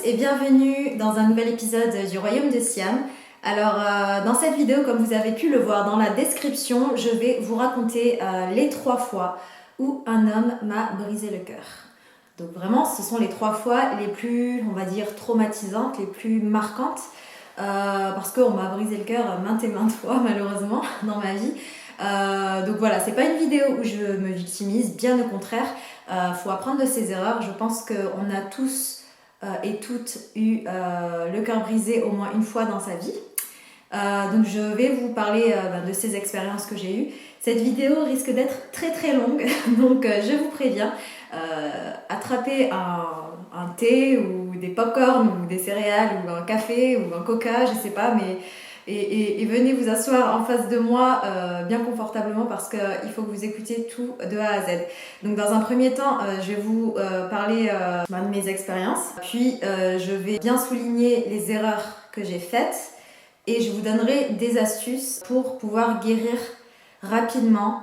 et bienvenue dans un nouvel épisode du Royaume de Siam. Alors dans cette vidéo, comme vous avez pu le voir dans la description, je vais vous raconter les 3 fois où un homme m'a brisé le cœur. Donc vraiment, ce sont les 3 fois les plus, on va dire, traumatisantes, les plus marquantes, parce qu'on m'a brisé le cœur maintes et maintes fois malheureusement dans ma vie. Donc voilà, c'est pas une vidéo où je me victimise, bien au contraire. Faut apprendre de ses erreurs. Je pense qu'on a tous et toutes eu le cœur brisé au moins une fois dans sa vie. Donc je vais vous parler de ces expériences que j'ai eues. Cette vidéo risque d'être très très longue, donc je vous préviens. Attrapez un thé ou des pop-corn ou des céréales ou un café ou un coca, je sais pas, mais et venez vous asseoir en face de moi bien confortablement parce qu'il faut que vous écoutiez tout de A à Z. Donc dans un premier temps, je vais vous parler de mes expériences, puis je vais bien souligner les erreurs que j'ai faites et je vous donnerai des astuces pour pouvoir guérir rapidement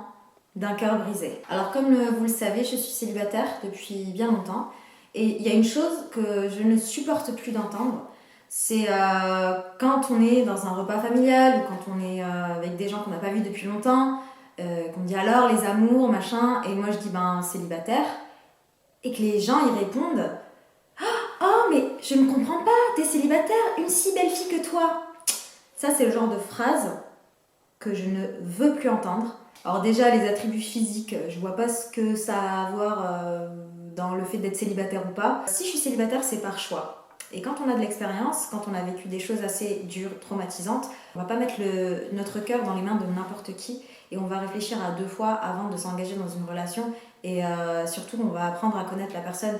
d'un cœur brisé. Alors comme vous le savez, je suis célibataire depuis bien longtemps et il y a une chose que je ne supporte plus d'entendre. C'est quand on est dans un repas familial ou quand on est avec des gens qu'on n'a pas vus depuis longtemps, qu'on dit alors les amours, machin, et moi je dis célibataire, et que les gens y répondent oh mais je ne comprends pas, t'es célibataire, une si belle fille que toi. Ça c'est le genre de phrase que je ne veux plus entendre. Alors déjà les attributs physiques, je vois pas ce que ça a à voir dans le fait d'être célibataire ou pas. Si je suis célibataire, c'est par choix. Et quand on a de l'expérience, quand on a vécu des choses assez dures, traumatisantes, on va pas mettre notre cœur dans les mains de n'importe qui et on va réfléchir à 2 fois avant de s'engager dans une relation et surtout on va apprendre à connaître la personne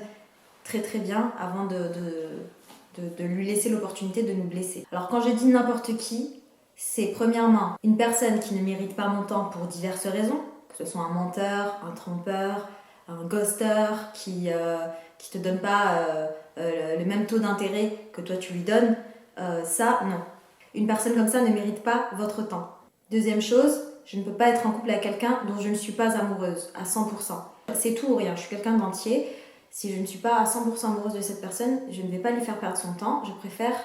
très très bien avant de lui laisser l'opportunité de nous blesser. Alors quand je dis n'importe qui, c'est premièrement une personne qui ne mérite pas mon temps pour diverses raisons, que ce soit un menteur, un trompeur, un ghoster qui te donne pas le même taux d'intérêt que toi tu lui donnes, ça non. Une personne comme ça ne mérite pas votre temps. Deuxième chose, je ne peux pas être en couple avec quelqu'un dont je ne suis pas amoureuse à 100%. C'est tout ou rien, je suis quelqu'un d'entier. Si je ne suis pas à 100% amoureuse de cette personne, je ne vais pas lui faire perdre son temps, je préfère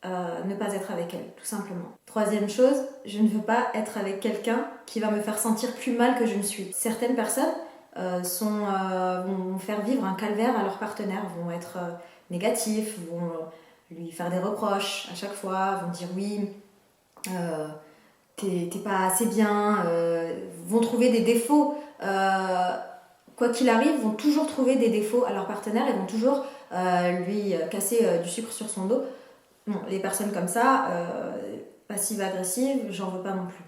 ne pas être avec elle, tout simplement. Troisième chose, je ne veux pas être avec quelqu'un qui va me faire sentir plus mal que je ne suis. Certaines personnes vont faire vivre un calvaire à leur partenaire, vont être négatifs, vont lui faire des reproches à chaque fois, vont dire oui, t'es pas assez bien, vont trouver des défauts, quoi qu'il arrive, vont toujours trouver des défauts à leur partenaire et vont toujours lui casser du sucre sur son dos. Bon, les personnes comme ça, passives-agressives, j'en veux pas non plus.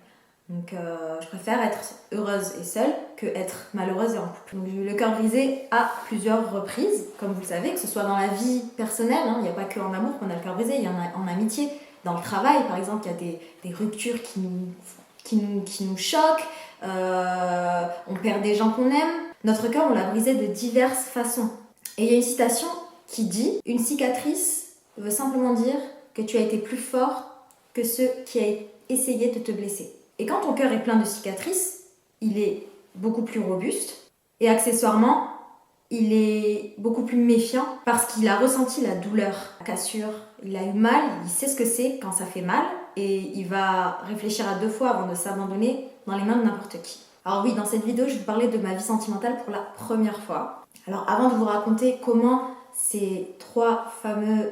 Donc je préfère être heureuse et seule que être malheureuse et en couple. Donc j'ai eu le cœur brisé à plusieurs reprises, comme vous le savez, que ce soit dans la vie personnelle, il n'y a pas que en amour qu'on a le cœur brisé, il y en a en amitié. Dans le travail, par exemple, il y a des ruptures qui nous choquent, on perd des gens qu'on aime. Notre cœur, on l'a brisé de diverses façons. Et il y a une citation qui dit « Une cicatrice veut simplement dire que tu as été plus fort que ceux qui ont essayé de te blesser. » Et quand ton cœur est plein de cicatrices, il est beaucoup plus robuste et accessoirement, il est beaucoup plus méfiant parce qu'il a ressenti la douleur, la cassure, il a eu mal, il sait ce que c'est quand ça fait mal et il va réfléchir à 2 fois avant de s'abandonner dans les mains de n'importe qui. Alors oui, dans cette vidéo, je vais vous parler de ma vie sentimentale pour la première fois. Alors avant de vous raconter comment ces 3 fameux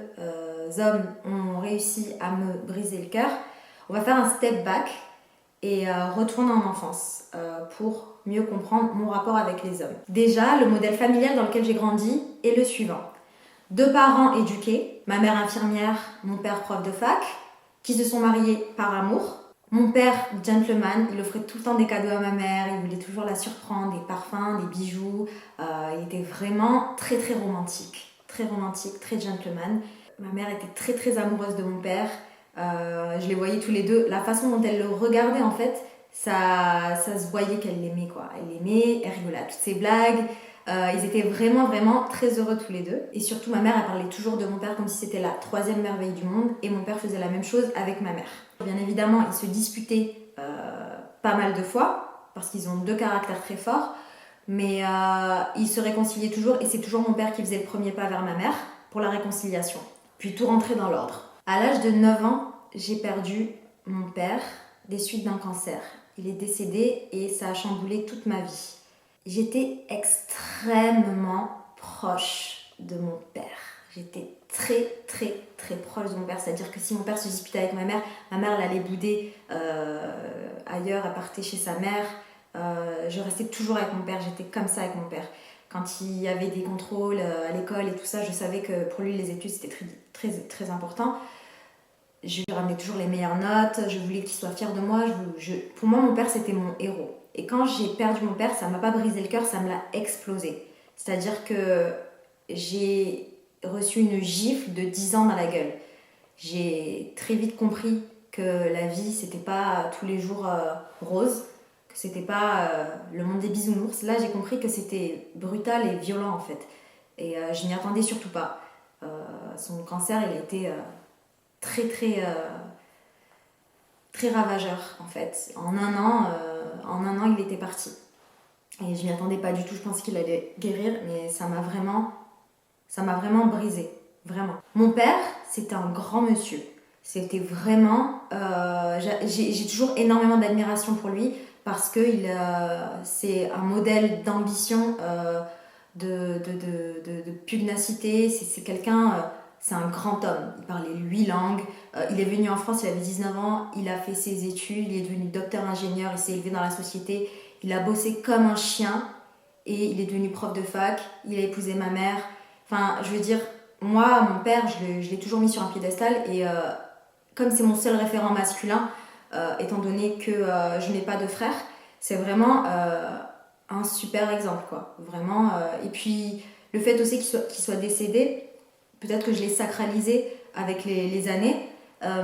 hommes ont réussi à me briser le cœur, on va faire un step back et retourner en enfance pour mieux comprendre mon rapport avec les hommes. Déjà, le modèle familial dans lequel j'ai grandi est le suivant. 2 parents éduqués, ma mère infirmière, mon père prof de fac, qui se sont mariés par amour. Mon père, gentleman, il offrait tout le temps des cadeaux à ma mère, il voulait toujours la surprendre, des parfums, des bijoux. Il était vraiment très très romantique, très gentleman. Ma mère était très très amoureuse de mon père. Je les voyais tous les deux. La façon dont elle le regardait, en fait, ça se voyait qu'elle l'aimait, quoi. Elle l'aimait, elle rigolait à toutes ses blagues. Ils étaient vraiment, vraiment très heureux tous les deux. Et surtout, ma mère, elle parlait toujours de mon père comme si c'était la 3e merveille du monde. Et mon père faisait la même chose avec ma mère. Bien évidemment, ils se disputaient pas mal de fois, parce qu'ils ont 2 caractères très forts. Mais ils se réconciliaient toujours, et c'est toujours mon père qui faisait le premier pas vers ma mère. pour la réconciliation, puis tout rentrer dans l'ordre. À l'âge de 9 ans, j'ai perdu mon père des suites d'un cancer. Il est décédé et ça a chamboulé toute ma vie. J'étais extrêmement proche de mon père. J'étais très proche de mon père. C'est-à-dire que si mon père se disputait avec ma mère elle allait bouder ailleurs, elle partait chez sa mère. Je restais toujours avec mon père, j'étais comme ça avec mon père. Quand il y avait des contrôles à l'école et tout ça, je savais que pour lui les études c'était très important. Je lui ramenais toujours les meilleures notes, je voulais qu'il soit fier de moi. Pour moi, mon père, c'était mon héros. Et quand j'ai perdu mon père, ça ne m'a pas brisé le cœur, ça me l'a explosé. C'est-à-dire que j'ai reçu une gifle de 10 ans dans la gueule. J'ai très vite compris que la vie, c'était pas tous les jours rose, que c'était pas le monde des bisounours. Là, j'ai compris que c'était brutal et violent, en fait. Et je n'y attendais surtout pas. Son cancer, il a été... très ravageur en fait. En un an il était parti et je m'y attendais pas du tout. Je pensais qu'il allait guérir, mais ça m'a vraiment brisé, vraiment. Mon père, c'était un grand monsieur. C'était vraiment j'ai toujours énormément d'admiration pour lui parce que c'est un modèle d'ambition, de pugnacité. C'est quelqu'un, c'est un grand homme. Il parlait 8 langues. Il est venu en France, il avait 19 ans. Il a fait ses études. Il est devenu docteur ingénieur. Il s'est élevé dans la société. Il a bossé comme un chien. Et il est devenu prof de fac. Il a épousé ma mère. Enfin, je veux dire, moi, mon père, je l'ai toujours mis sur un piédestal. Et comme c'est mon seul référent masculin, étant donné que je n'ai pas de frère, c'est vraiment un super exemple, quoi. Vraiment. Et puis, le fait aussi qu'il soit décédé, peut-être que je l'ai sacralisé avec les années,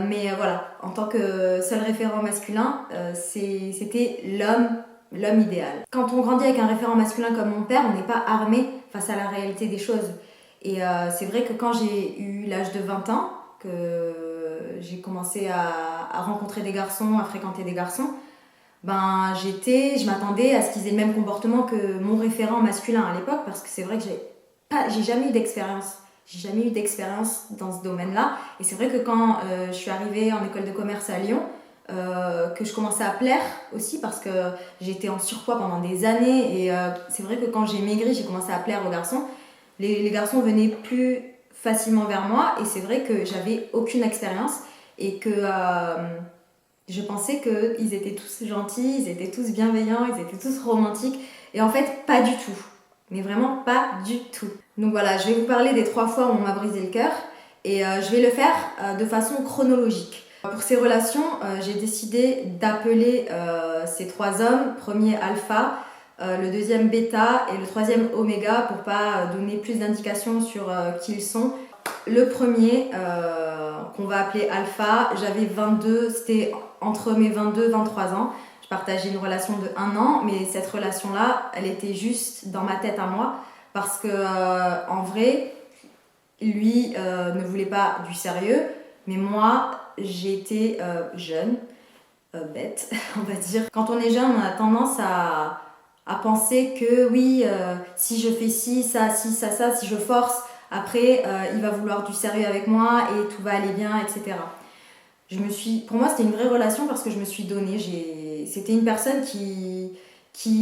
mais voilà, en tant que seul référent masculin, c'était l'homme idéal. Quand on grandit avec un référent masculin comme mon père, on n'est pas armé face à la réalité des choses. Et c'est vrai que quand j'ai eu l'âge de 20 ans, que j'ai commencé à rencontrer des garçons, à fréquenter des garçons, je m'attendais à ce qu'ils aient le même comportement que mon référent masculin à l'époque, parce que c'est vrai que j'ai jamais eu d'expérience. J'ai jamais eu d'expérience dans ce domaine-là. Et c'est vrai que quand je suis arrivée en école de commerce à Lyon, que je commençais à plaire aussi parce que j'étais en surpoids pendant des années. Et c'est vrai que quand j'ai maigri, j'ai commencé à plaire aux garçons. Les garçons venaient plus facilement vers moi. Et c'est vrai que j'avais aucune expérience. Et que je pensais qu'ils étaient tous gentils, ils étaient tous bienveillants, ils étaient tous romantiques. Et en fait, pas du tout. Mais vraiment pas du tout. Donc voilà, je vais vous parler des 3 fois où on m'a brisé le cœur et je vais le faire de façon chronologique. Pour ces relations, j'ai décidé d'appeler ces 3 hommes, premier alpha, le deuxième bêta et le troisième oméga pour pas donner plus d'indications sur qui ils sont. Le premier, qu'on va appeler alpha, j'avais 22, c'était entre mes 22 et 23 ans. Je partageais une relation de 1 an, mais cette relation-là, elle était juste dans ma tête à moi. Parce que en vrai, lui ne voulait pas du sérieux, mais moi, j'étais jeune, bête, on va dire. Quand on est jeune, on a tendance à penser que oui, si je fais ci, ça, si je force, après, il va vouloir du sérieux avec moi et tout va aller bien, etc. Pour moi, c'était une vraie relation parce que je me suis donnée. C'était une personne qui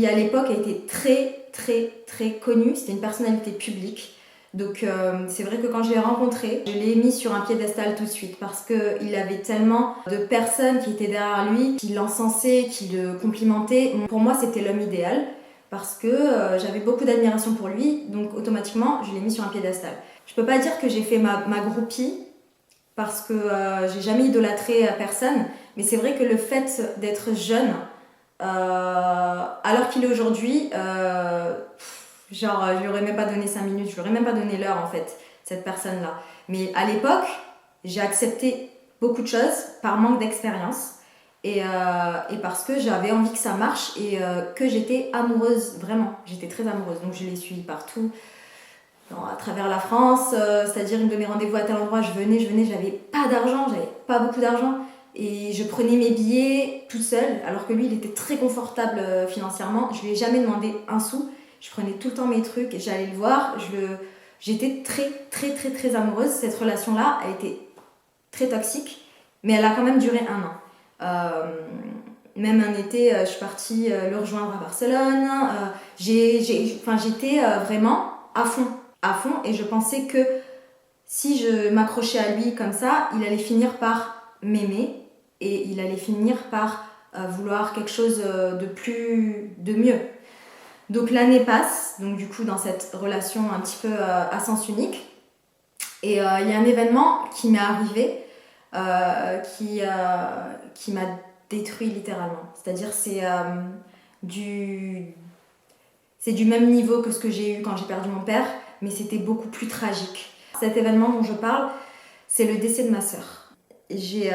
à l'époque a été très connue. C'était une personnalité publique. Donc c'est vrai que quand je l'ai rencontré, je l'ai mis sur un piédestal tout de suite parce qu'il avait tellement de personnes qui étaient derrière lui, qui l'encensaient, qui le complimentaient. Pour moi, c'était l'homme idéal parce que j'avais beaucoup d'admiration pour lui. Donc automatiquement, je l'ai mis sur un piédestal. Je peux pas dire que j'ai fait ma groupie parce que j'ai jamais idolâtré personne. Mais c'est vrai que le fait d'être jeune, alors qu'il est aujourd'hui, je lui aurais même pas donné 5 minutes, je lui aurais même pas donné l'heure en fait, cette personne-là. Mais à l'époque, j'ai accepté beaucoup de choses par manque d'expérience et parce que j'avais envie que ça marche et que j'étais amoureuse, vraiment, j'étais très amoureuse. Donc je les suis partout, à travers la France, c'est-à-dire il me donnait rendez-vous à tel endroit, je venais, j'avais pas d'argent, j'avais pas beaucoup d'argent. Et je prenais mes billets toute seule, alors que lui, il était très confortable financièrement. Je lui ai jamais demandé un sou. Je prenais tout le temps mes trucs, j'allais le voir, J'étais très très très très amoureuse. Cette relation-là a été très toxique, mais elle a quand même duré 1 an. Même un été, je suis partie le rejoindre à Barcelone. J'étais vraiment à fond, et je pensais que si je m'accrochais à lui comme ça, il allait finir par m'aimer et il allait finir par vouloir quelque chose de mieux. Donc l'année passe, donc du coup dans cette relation un petit peu à sens unique, et il y a un événement qui m'est arrivé qui m'a détruit littéralement. C'est-à-dire c'est du même niveau que ce que j'ai eu quand j'ai perdu mon père, mais c'était beaucoup plus tragique. Cet événement dont je parle, c'est le décès de ma sœur. J'ai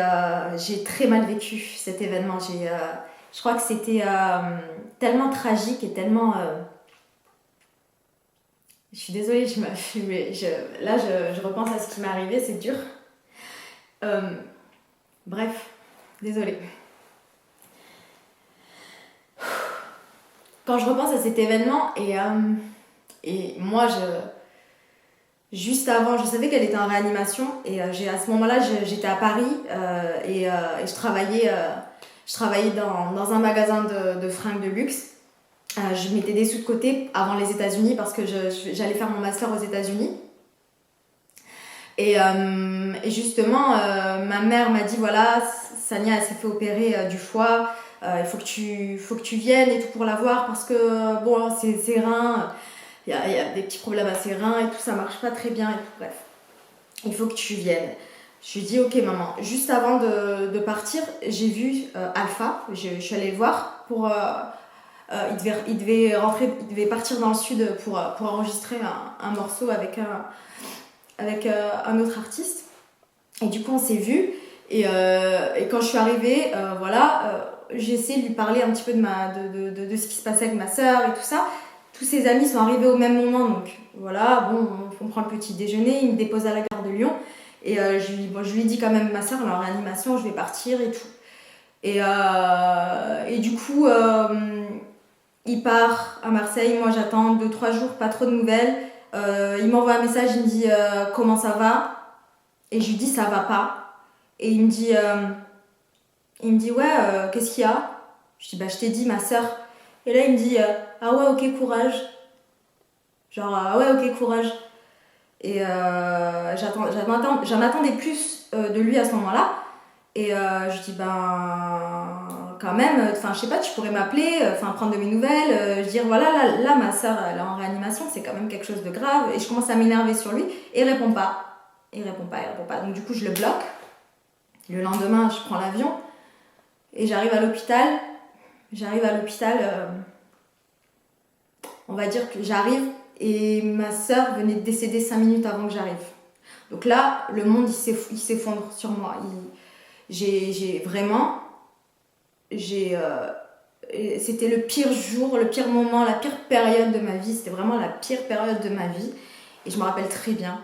très mal vécu cet événement. Je crois que c'était tellement tragique et tellement... Je suis désolée, là je repense à ce qui m'est arrivé, c'est dur. Bref, désolée. Quand je repense à cet événement, et moi, juste avant, je savais qu'elle était en réanimation, et à ce moment-là, j'étais à Paris, et je travaillais dans un magasin de fringues de luxe. Je mettais des sous de côté avant les États-Unis parce que j'allais faire mon master aux États-Unis. Et justement, ma mère m'a dit, voilà, Sania, elle s'est fait opérer du foie, il faut que tu viennes et tout pour la voir parce que, bon, ses reins, il y a des petits problèmes à ses reins et tout, ça marche pas très bien et tout, bref. Il faut que tu viennes. Je lui ai dit, ok maman. Juste avant de partir, j'ai vu Alpha, je suis allée le voir pour... il devait partir dans le sud pour enregistrer un morceau avec un autre artiste. Et du coup, on s'est vus. Et quand je suis arrivée, j'ai essayé de lui parler un petit peu de ce qui se passait avec ma sœur et tout ça. Tous ses amis sont arrivés au même moment. Donc voilà, bon, on prend le petit déjeuner. Il me dépose à la gare de Lyon. Et je lui dis quand même, ma sœur, elle est en réanimation, je vais partir et tout. Et du coup... il part à Marseille, moi j'attends 2-3 jours, pas trop de nouvelles. Il m'envoie un message, il me dit comment ça va, et je lui dis ça va pas. Et il me dit ouais, qu'est-ce qu'il y a? Je dis bah je t'ai dit ma soeur. Et là il me dit ah ouais ok courage. Genre ah ouais ok courage. Et j'en attendais plus de lui à ce moment-là. Et je dis quand même, je sais pas, tu pourrais m'appeler, prendre de mes nouvelles, dire voilà, là ma soeur elle est en réanimation, c'est quand même quelque chose de grave. Et je commence à m'énerver sur lui et il répond pas. Donc du coup je le bloque. Le lendemain je prends l'avion et j'arrive à l'hôpital. On va dire que j'arrive et ma soeur venait de décéder 5 minutes avant que j'arrive. Donc là le monde il s'effondre sur moi. C'était le pire jour, le pire moment, la pire période de ma vie. C'était vraiment la pire période de ma vie. Et je me rappelle très bien.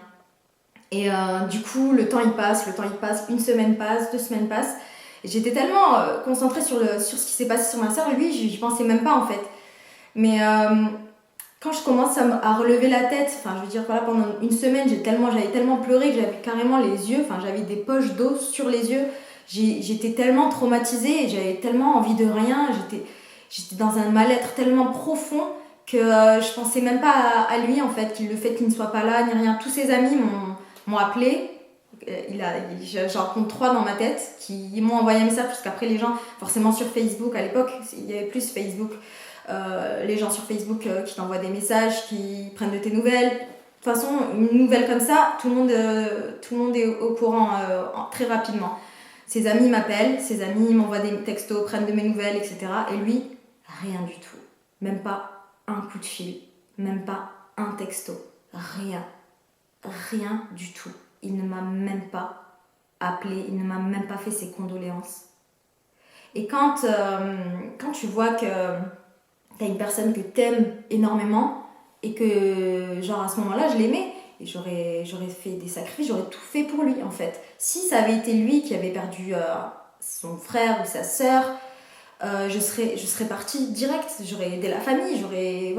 Et du coup, le temps il passe. 1 semaine passe, 2 semaines passent. Et j'étais tellement concentrée sur ce qui s'est passé sur ma soeur. Lui, j'y pensais même pas en fait. Mais quand je commence à relever la tête, pendant 1 semaine, j'avais tellement pleuré que j'avais carrément les yeux, j'avais des poches d'eau sur les yeux. J'étais tellement traumatisée et j'avais tellement envie de rien. J'étais dans un mal-être tellement profond que je pensais même pas à lui en fait, le fait qu'il ne soit pas là ni rien. Tous ses amis m'ont appelé. J'en rencontre 3 dans ma tête qui m'ont envoyé un message parce qu'après les gens, forcément sur Facebook, à l'époque il y avait plus Facebook, les gens sur Facebook qui t'envoient des messages, qui prennent de tes nouvelles. De toute façon, une nouvelle comme ça, tout le monde est au courant très rapidement. Ses amis m'appellent, ses amis m'envoient des textos, prennent de mes nouvelles, etc. Et lui, rien du tout. Même pas un coup de fil, même pas un texto. Rien du tout. Il ne m'a même pas appelé, il ne m'a même pas fait ses condoléances. Et quand tu vois que t'as une personne que t'aimes énormément et que, à ce moment-là, je l'aimais, et j'aurais fait des sacrifices, j'aurais tout fait pour lui en fait. Si ça avait été lui qui avait perdu son frère ou sa sœur, je serais partie direct, j'aurais aidé la famille, j'aurais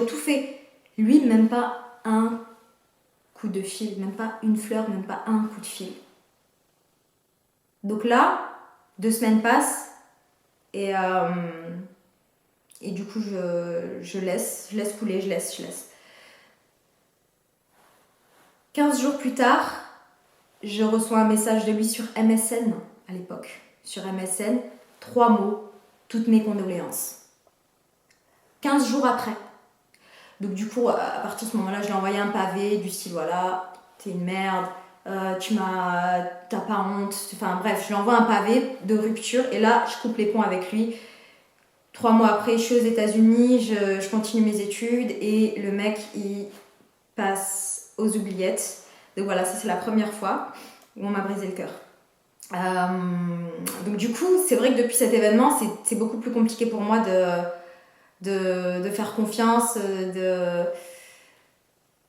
tout fait. Lui, même pas un coup de fil, même pas une fleur, même pas un coup de fil. Donc là, 2 semaines passent et du coup je laisse couler, je laisse. 15 jours plus tard, je reçois un message de lui sur MSN à l'époque. Sur MSN, 3 mots, toutes mes condoléances. 15 jours après. Donc du coup, à partir de ce moment-là, je lui ai envoyé un pavé du style voilà, t'es une merde, t'as pas honte. Enfin bref, je lui envoie un pavé de rupture et là, je coupe les ponts avec lui. 3 mois après, je suis aux États-Unis, je continue mes études et le mec, il passe aux oubliettes. Donc voilà, ça c'est la première fois où on m'a brisé le cœur. Donc du coup, c'est vrai que depuis cet événement, c'est beaucoup plus compliqué pour moi de faire confiance,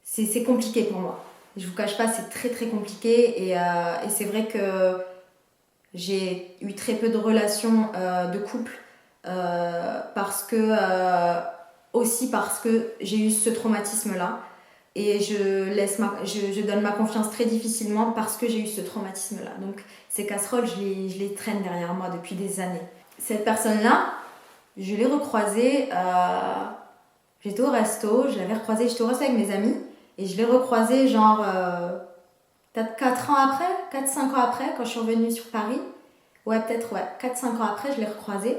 c'est compliqué pour moi. Je vous cache pas, c'est très très compliqué et c'est vrai que j'ai eu très peu de relations de couple aussi parce que j'ai eu ce traumatisme-là et je donne ma confiance très difficilement parce que j'ai eu ce traumatisme-là. Donc ces casseroles, je les traîne derrière moi depuis des années. Cette personne-là, je l'ai recroisée, j'étais au resto, j'étais au resto avec mes amis et je l'ai recroisée genre peut-être 4 ans après, 4-5 ans après quand je suis revenue sur Paris. Ouais, peut-être 4-5 ans après, je l'ai recroisé.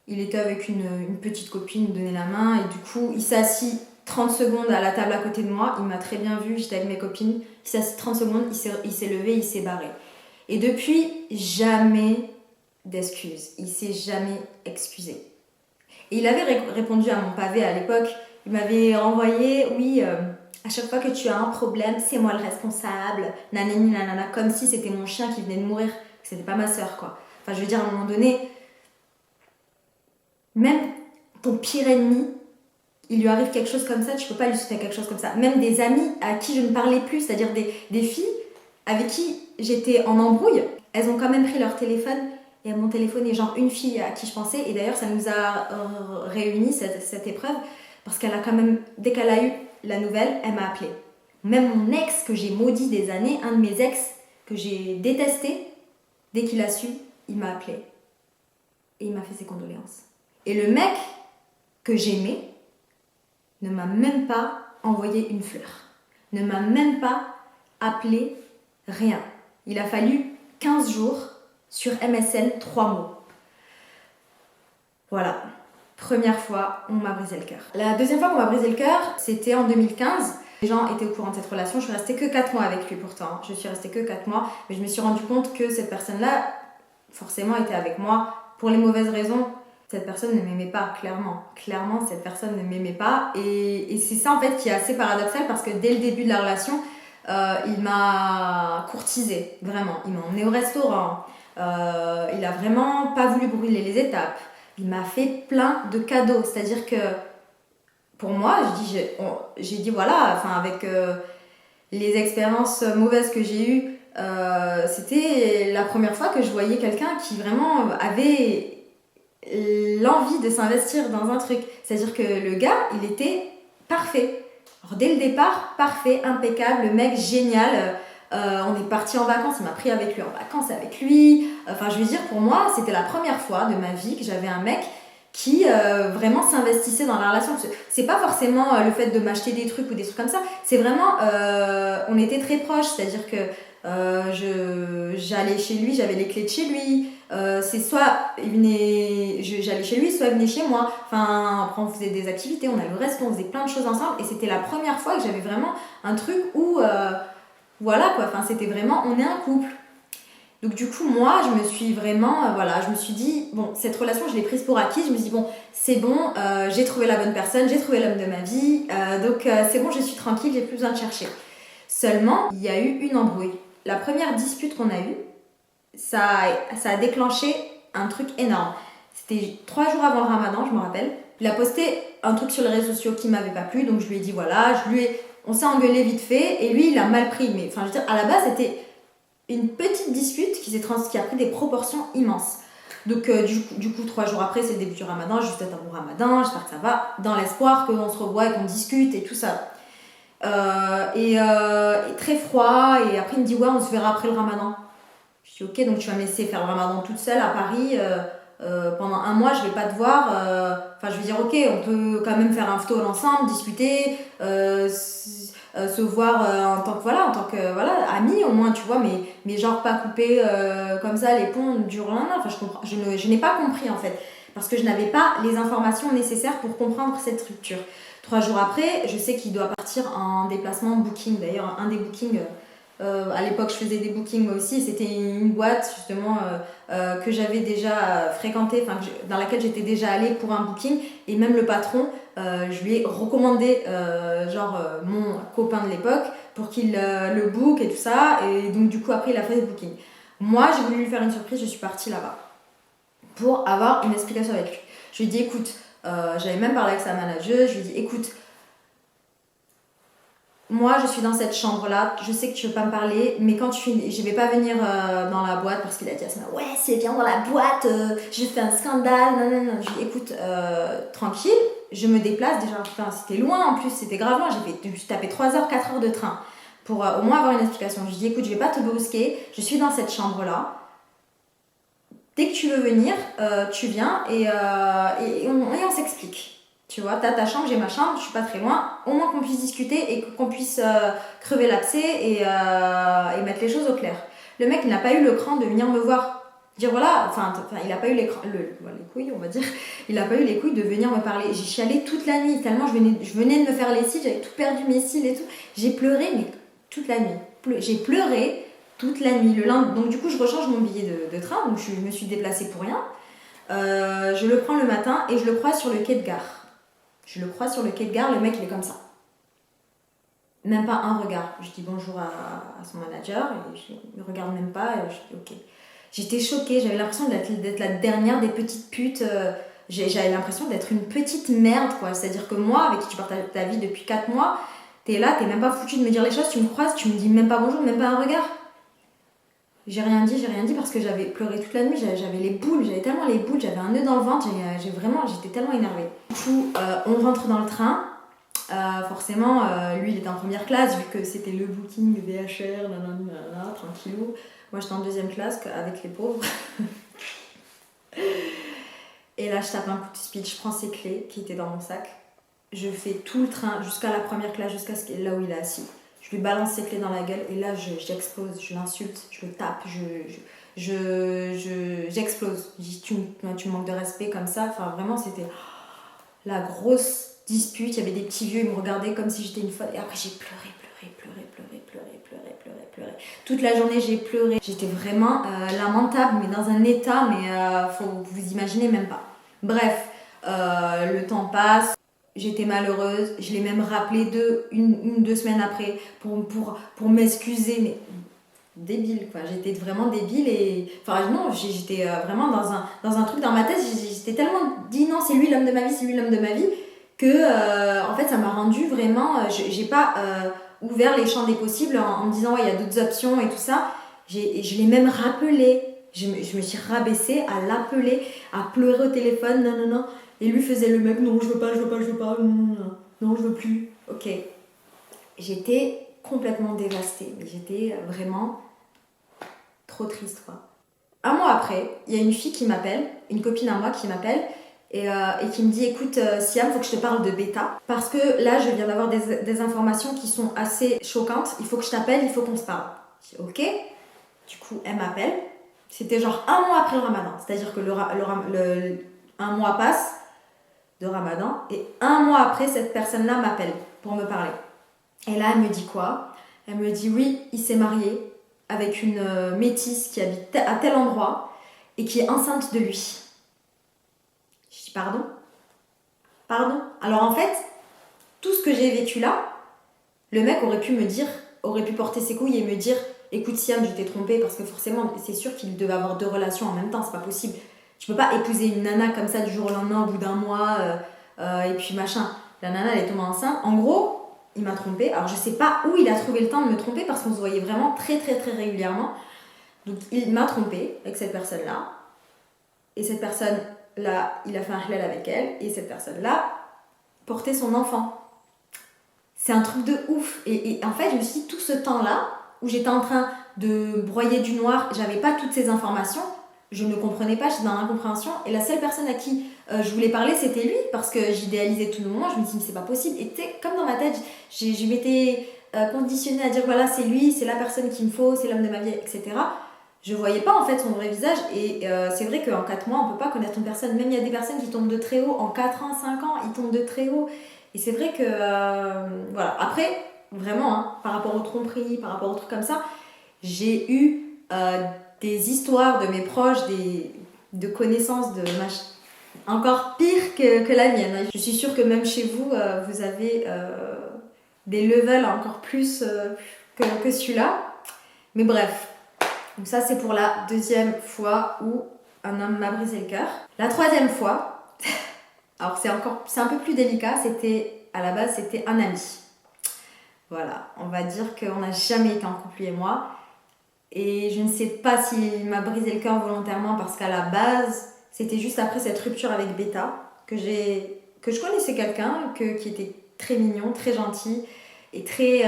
Il était avec une petite copine, il me donnait la main et du coup, il s'est assis 30 secondes à la table à côté de moi. Il m'a très bien vu, j'étais avec mes copines. Il s'est assis 30 secondes, il s'est levé, il s'est barré. Et depuis, jamais d'excuses. Il s'est jamais excusé. Et il avait répondu à mon pavé à l'époque. Il m'avait renvoyé, oui, à chaque fois que tu as un problème, c'est moi le responsable, nanani nanana, comme si c'était mon chien qui venait de mourir, que c'était pas ma soeur, quoi. Enfin, je veux dire, à un moment donné, même ton pire ennemi, il lui arrive quelque chose comme ça, tu peux pas lui souhaiter quelque chose comme ça. Même des amis à qui je ne parlais plus, c'est-à-dire des filles avec qui j'étais en embrouille, elles ont quand même pris leur téléphone et elles m'ont téléphoné, genre une fille à qui je pensais, et d'ailleurs ça nous a réunis cette épreuve, parce qu'elle a quand même, dès qu'elle a eu la nouvelle, elle m'a appelée. Même mon ex que j'ai maudit des années, un de mes ex que j'ai détesté, dès qu'il a su, il m'a appelée. Et il m'a fait ses condoléances. Et le mec que j'aimais ne m'a même pas envoyé une fleur. Ne m'a même pas appelé, rien. Il a fallu 15 jours sur MSN, 3 mots. Voilà. Première fois, on m'a brisé le cœur. La deuxième fois qu'on m'a brisé le cœur, c'était en 2015. Les gens étaient au courant de cette relation. Je suis restée que 4 mois avec lui pourtant. Je suis restée que 4 mois. Mais je me suis rendu compte que cette personne-là, forcément, était avec moi pour les mauvaises raisons. Cette personne ne m'aimait pas, clairement. Clairement, cette personne ne m'aimait pas. Et c'est ça, en fait, qui est assez paradoxal parce que dès le début de la relation, il m'a courtisée, vraiment. Il m'a emmenée au restaurant. Il a vraiment pas voulu brûler les étapes. Il m'a fait plein de cadeaux. C'est-à-dire que, pour moi, j'ai dit, voilà, enfin, avec les expériences mauvaises que j'ai eues, c'était la première fois que je voyais quelqu'un qui vraiment avait l'envie de s'investir dans un truc. C'est-à-dire que le gars, il était parfait. Alors, dès le départ, parfait, impeccable, le mec génial. On est parti en vacances, il m'a pris avec lui en vacances avec lui. Enfin, je veux dire, pour moi, c'était la première fois de ma vie que j'avais un mec qui vraiment s'investissait dans la relation. C'est pas forcément le fait de m'acheter des trucs ou des trucs comme ça. C'est vraiment, on était très proches. C'est-à-dire que j'allais chez lui, j'avais les clés de chez lui. C'est soit j'allais chez lui, soit il venait chez moi. Enfin, après on faisait des activités, on allait au resto, on faisait plein de choses ensemble. Et c'était la première fois que j'avais vraiment un truc où, voilà quoi, enfin c'était vraiment, on est un couple. Donc du coup, moi, je me suis vraiment, voilà, je me suis dit, bon, cette relation, je l'ai prise pour acquis. Je me suis dit, bon, c'est bon, j'ai trouvé la bonne personne, j'ai trouvé l'homme de ma vie. Donc c'est bon, je suis tranquille, j'ai plus besoin de chercher. Seulement, il y a eu une embrouille. La première dispute qu'on a eue, ça a déclenché un truc énorme. C'était 3 jours avant le ramadan, je me rappelle. Il a posté un truc sur les réseaux sociaux qui m'avait pas plu, donc je lui ai dit voilà, on s'est engueulé vite fait, et lui il a mal pris. Mais enfin, je veux dire, à la base, c'était une petite dispute qui a pris des proportions immenses. Donc du coup 3 jours après, c'est le début du ramadan, je lui souhaite un bon ramadan, j'espère que ça va, dans l'espoir qu'on se revoie et qu'on discute et tout ça. et très froid. Et après, il me dit, ouais, on se verra après le ramadan. Je dis, ok, donc tu vas me laisser faire le ramadan toute seule à Paris pendant un mois, je vais pas te voir. Enfin, je veux dire, ok, on peut quand même faire un photo ensemble, discuter, se voir en tant que voilà, amis au moins, tu vois, mais genre pas couper comme ça les ponts du jour au lendemain. Enfin, je n'ai pas compris en fait, parce que je n'avais pas les informations nécessaires pour comprendre cette rupture. 3 jours après, je sais qu'il doit partir en déplacement booking. D'ailleurs, un des bookings, à l'époque, je faisais des bookings moi aussi. C'était une boîte justement que j'avais déjà fréquentée, enfin dans laquelle j'étais déjà allée pour un booking. Et même le patron, je lui ai recommandé mon copain de l'époque pour qu'il le book et tout ça. Et donc du coup après il a fait le booking. Moi j'ai voulu lui faire une surprise, je suis partie là-bas pour avoir une explication avec lui. Je lui ai dit écoute, j'avais même parlé avec sa manager, je lui ai dit écoute, moi je suis dans cette chambre là, je sais que tu veux pas me parler, mais quand tu finis, je vais pas venir dans la boîte parce qu'il a dit à Asma ouais c'est bien dans la boîte, je fais un scandale, non non non. Je lui ai dit écoute, tranquille, je me déplace déjà, enfin, c'était loin en plus, c'était grave loin, je me suis tapé 3 heures, 4 heures de train pour au moins avoir une explication. Je lui ai dit écoute, je vais pas te brusquer, je suis dans cette chambre là, dès que tu veux venir, tu viens et on s'explique. Tu vois, t'as ta chambre, j'ai ma chambre, je suis pas très loin. Au moins qu'on puisse discuter et qu'on puisse crever l'abcès et mettre les choses au clair. Le mec n'a pas eu le cran de venir me voir. Dire voilà, il a pas eu les couilles, on va dire. Il a pas eu les couilles de venir me parler. J'ai chialé toute la nuit, tellement je venais de me faire les cils, j'avais tout perdu mes cils et tout. J'ai pleuré, mais toute la nuit. J'ai pleuré toute la nuit. Le lundi, donc du coup, je rechange mon billet de train, donc je me suis déplacée pour rien. Je le prends le matin et je le croise sur le quai de gare. Je le croise sur le quai de gare, le mec il est comme ça. Même pas un regard. Je dis bonjour à son manager et je me regarde même pas. Et je dis ok. J'étais choquée, j'avais l'impression d'être la dernière des petites putes. J'avais l'impression d'être une petite merde quoi. C'est-à-dire que moi, avec qui tu partages ta vie depuis 4 mois, t'es là, t'es même pas foutu de me dire les choses, tu me croises, tu me dis même pas bonjour, même pas un regard. J'ai rien dit parce que j'avais pleuré toute la nuit, j'avais les boules, j'avais tellement les boules, j'avais un nœud dans le ventre, j'étais tellement énervée. Du coup, on rentre dans le train, forcément, lui il était en première classe vu que c'était le booking VHR, nanana, tranquillou. Moi j'étais en deuxième classe avec les pauvres. Et là je tape un coup de speed, je prends ses clés qui étaient dans mon sac, je fais tout le train jusqu'à la première classe, jusqu'à là où il est assis. Je lui balance ses clés dans la gueule et là j'explose, je l'insulte, je le tape, j'explose. Je dis tu me manques de respect comme ça. Enfin vraiment c'était la grosse dispute. Il y avait des petits vieux, ils me regardaient comme si j'étais une folle. Et après j'ai pleuré. Toute la journée j'ai pleuré. J'étais vraiment lamentable, mais dans un état, mais faut vous imaginer même pas. Bref, le temps passe. J'étais malheureuse, je l'ai même rappelé 2 semaines après pour m'excuser, mais débile quoi, j'étais vraiment débile et enfin non, j'étais vraiment dans un truc dans ma tête, j'étais tellement dit non, c'est lui l'homme de ma vie que en fait ça m'a rendu vraiment, j'ai pas ouvert les champs des possibles en me disant ouais, il y a d'autres options et tout ça, je l'ai même rappelé, je me suis rabaissée à l'appeler, à pleurer au téléphone, non. Et lui faisait le mec, non, je veux pas, non, je veux plus. Ok. J'étais complètement dévastée. J'étais vraiment trop triste, quoi. Un mois après, il y a une fille qui m'appelle, une copine à moi qui m'appelle et qui me dit écoute, Siam, faut que je te parle de bêta. Parce que là, je viens d'avoir des informations qui sont assez choquantes. Il faut que je t'appelle, il faut qu'on se parle. Je dis ok. Du coup, elle m'appelle. C'était genre un mois après le ramadan. C'est-à-dire que un mois passe de Ramadan et un mois après cette personne-là m'appelle pour me parler et là elle me dit quoi? Elle me dit oui, il s'est marié avec une métisse qui habite à tel endroit et qui est enceinte de lui. Je dis pardon? Alors en fait tout ce que j'ai vécu là, le mec aurait pu porter ses couilles et me dire écoute Siam, je t'ai trompé, parce que forcément c'est sûr qu'il devait avoir 2 relations en même temps, c'est pas possible. Tu peux pas épouser une nana comme ça du jour au lendemain au bout d'un mois et puis machin. La nana elle est tombée enceinte. En gros, il m'a trompée. Alors je sais pas où il a trouvé le temps de me tromper parce qu'on se voyait vraiment très régulièrement. Donc il m'a trompée avec cette personne-là. Et cette personne-là, il a fait un halal avec elle. Et cette personne-là portait son enfant. c'est un truc de ouf. Et en fait, je me suis dit, tout ce temps-là, où j'étais en train de broyer du noir, j'avais pas toutes ces informations, je ne comprenais pas, j'étais dans l'incompréhension. Et la seule personne à qui je voulais parler, c'était lui, parce que j'idéalisais tout le monde. Je me suis dit, mais c'est pas possible. Et tu sais, comme dans ma tête, je m'étais conditionnée à dire, voilà, c'est lui, c'est la personne qu'il me faut, c'est l'homme de ma vie, etc. Je voyais pas en fait son vrai visage. Et c'est vrai qu'en 4 mois, on peut pas connaître une personne. Même il y a des personnes qui tombent de très haut. En 4 ans, 5 ans, ils tombent de très haut. Et c'est vrai que, voilà. Après, vraiment, hein, par rapport aux tromperies, par rapport aux trucs comme ça, j'ai eu des histoires de mes proches, de connaissances, encore pire que la mienne. Je suis sûre que même chez vous, vous avez des levels encore plus que celui-là. Mais bref, donc ça c'est pour la deuxième fois où un homme m'a brisé le cœur. La troisième fois, alors c'est un peu plus délicat, à la base c'était un ami. Voilà, on va dire qu'on n'a jamais été en couple lui et moi. Et je ne sais pas s'il m'a brisé le cœur volontairement parce qu'à la base, c'était juste après cette rupture avec Beta que je connaissais quelqu'un qui était très mignon, très gentil et très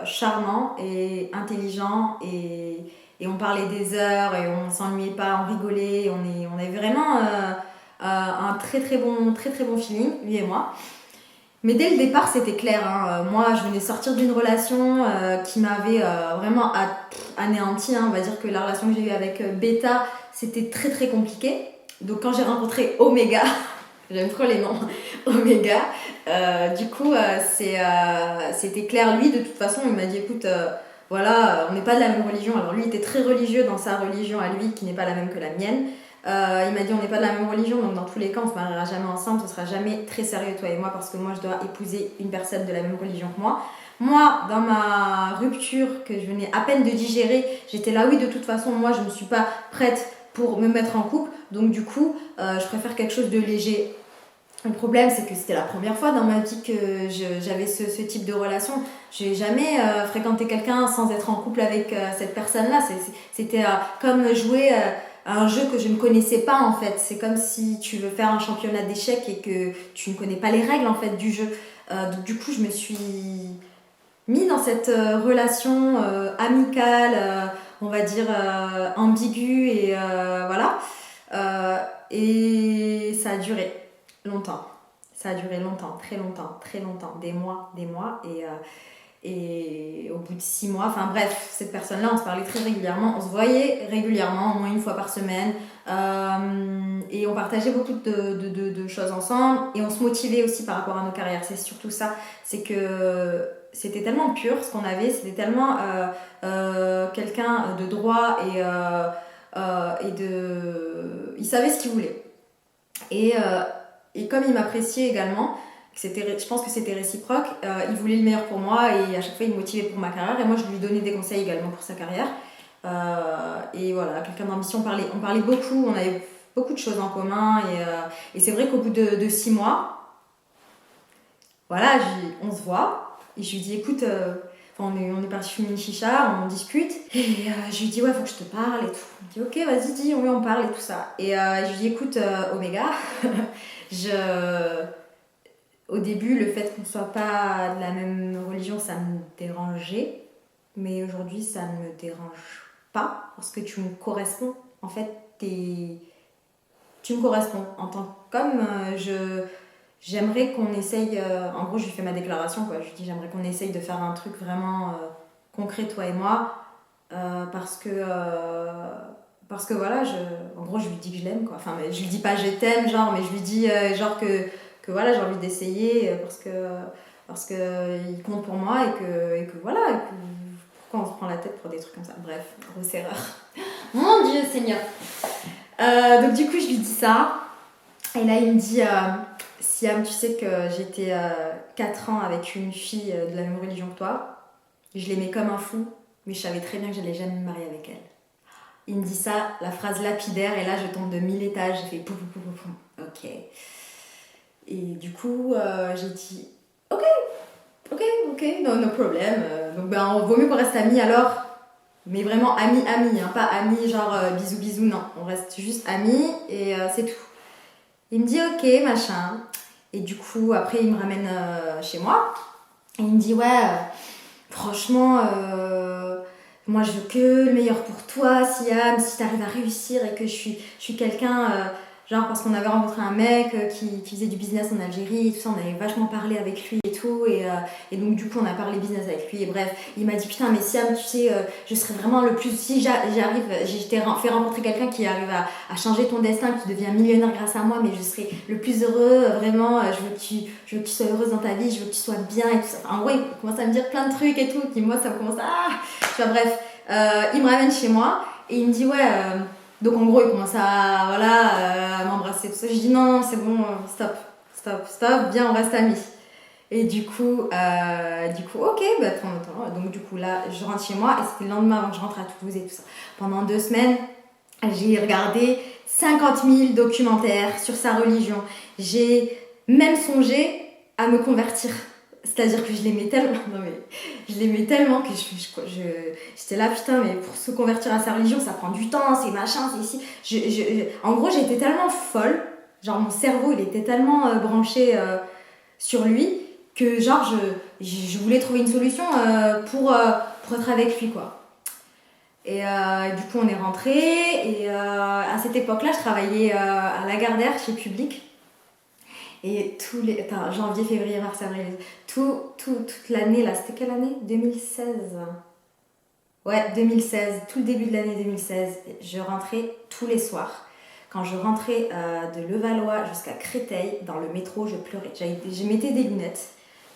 charmant et intelligent et on parlait des heures et on s'ennuyait pas, on rigolait, on avait vraiment un très très bon feeling, lui et moi. Mais dès le départ, c'était clair. Hein. Moi, je venais sortir d'une relation qui m'avait vraiment anéantie. Hein. On va dire que la relation que j'ai eue avec Beta, c'était très très compliqué. Donc quand j'ai rencontré Omega, j'aime trop les noms, Omega, du coup, c'était clair. Lui, de toute façon, il m'a dit, écoute, voilà, on n'est pas de la même religion. Alors lui, il était très religieux dans sa religion à lui, qui n'est pas la même que la mienne. Il m'a dit on n'est pas de la même religion, donc dans tous les cas on se mariera jamais ensemble, ce sera jamais très sérieux toi et moi parce que moi je dois épouser une personne de la même religion que moi. Moi, dans ma rupture que je venais à peine de digérer, j'étais là oui de toute façon moi je ne suis pas prête pour me mettre en couple, donc du coup je préfère quelque chose de léger. Le problème c'est que c'était la première fois dans ma vie que j'avais ce type de relation. J'ai jamais fréquenté quelqu'un sans être en couple avec cette personne-là. C'était comme jouer un jeu que je ne connaissais pas en fait. C'est comme si tu veux faire un championnat d'échecs et que tu ne connais pas les règles en fait du jeu. Donc du coup je me suis mis dans cette relation amicale, on va dire ambiguë et voilà. Et ça a duré longtemps. Ça a duré longtemps, très longtemps, des mois. Et au bout de 6 mois, enfin bref, cette personne-là, on se parlait très régulièrement, on se voyait régulièrement, au moins une fois par semaine, et on partageait beaucoup de choses ensemble, et on se motivait aussi par rapport à nos carrières. C'est surtout ça, c'est que c'était tellement pur ce qu'on avait, c'était tellement quelqu'un de droit il savait ce qu'il voulait. Et comme il m'appréciait également, je pense que c'était réciproque, il voulait le meilleur pour moi et à chaque fois il me motivait pour ma carrière et moi je lui donnais des conseils également pour sa carrière. Et voilà, quelqu'un d'ambition, on parlait beaucoup, on avait beaucoup de choses en commun et c'est vrai qu'au bout de 6 mois, voilà, on se voit et je lui dis écoute, on est parti fumer une chicha, on discute et je lui dis ouais faut que je te parle et tout. Il me dit ok vas-y dis, oui on parle et tout ça. Et je lui dis écoute Omega, au début, le fait qu'on ne soit pas de la même religion, ça me dérangeait. Mais aujourd'hui, ça ne me dérange pas parce que tu me corresponds. En fait, tu me corresponds. En tant qu'homme, j'aimerais qu'on essaye... en gros, je lui fais ma déclaration. Quoi. Je lui dis j'aimerais qu'on essaye de faire un truc vraiment concret, toi et moi. Parce que voilà, en gros, je lui dis que je l'aime. Quoi. Enfin, je lui dis pas je t'aime, genre, mais je lui dis genre que voilà, j'ai envie d'essayer parce que il compte pour moi et que voilà, et que, pourquoi on se prend la tête pour des trucs comme ça. Bref, grosse erreur. Mon Dieu Seigneur. Donc du coup, je lui dis ça. Et là, il me dit Siam, tu sais que j'étais 4 ans avec une fille de la même religion que toi. Je l'aimais comme un fou, mais je savais très bien que j'allais jamais me marier avec elle. Il me dit ça, la phrase lapidaire, et là, je tombe de 1000 étages. J'ai fait poum, poum, poum, poum. Ok. Et du coup, j'ai dit ok, no problem. Donc on vaut mieux qu'on reste amis alors, mais vraiment amis, hein, pas amis genre bisous, non. On reste juste amis et c'est tout. Il me dit ok, machin. Et du coup, après, il me ramène chez moi. Et il me dit, ouais, franchement, moi je veux que le meilleur pour toi, Siam, si t'arrives à réussir et que je suis quelqu'un, genre parce qu'on avait rencontré un mec qui faisait du business en Algérie et tout ça, on avait vachement parlé avec lui et tout, et donc du coup on a parlé business avec lui, et bref, il m'a dit putain mais Siam, tu sais, je serais vraiment le plus, si j'arrive, j'ai fait rencontrer quelqu'un qui arrive à changer ton destin, qui devient millionnaire grâce à moi, mais je serais le plus heureux, vraiment, je veux que tu sois heureuse dans ta vie, je veux que tu sois bien et tout ça. Enfin, en gros il commence à me dire plein de trucs et tout, qui moi ça me commence à... bref, il me ramène chez moi et il me dit ouais, donc en gros il commence à m'embrasser tout ça. Je dis non c'est bon, stop, viens on reste amis. Et du coup ok, bah attends. Donc du coup là je rentre chez moi et c'était le lendemain avant que je rentre à Toulouse et tout ça. Pendant 2 semaines j'ai regardé 50 000 documentaires sur sa religion. J'ai même songé à me convertir. C'est-à-dire que je l'aimais tellement, non mais je l'aimais tellement que j'étais là putain mais pour se convertir à sa religion ça prend du temps, c'est machin, c'est ici. En gros j'étais tellement folle, genre mon cerveau il était tellement branché sur lui que genre je voulais trouver une solution pour être avec lui quoi. Et du coup on est rentré et à cette époque-là je travaillais à Lagardère chez Public. Et janvier, février, mars, avril, toute l'année, là, c'était quelle année 2016. Ouais, 2016, tout le début de l'année 2016, je rentrais tous les soirs. Quand je rentrais de Levallois jusqu'à Créteil, dans le métro, je pleurais. Je mettais des lunettes,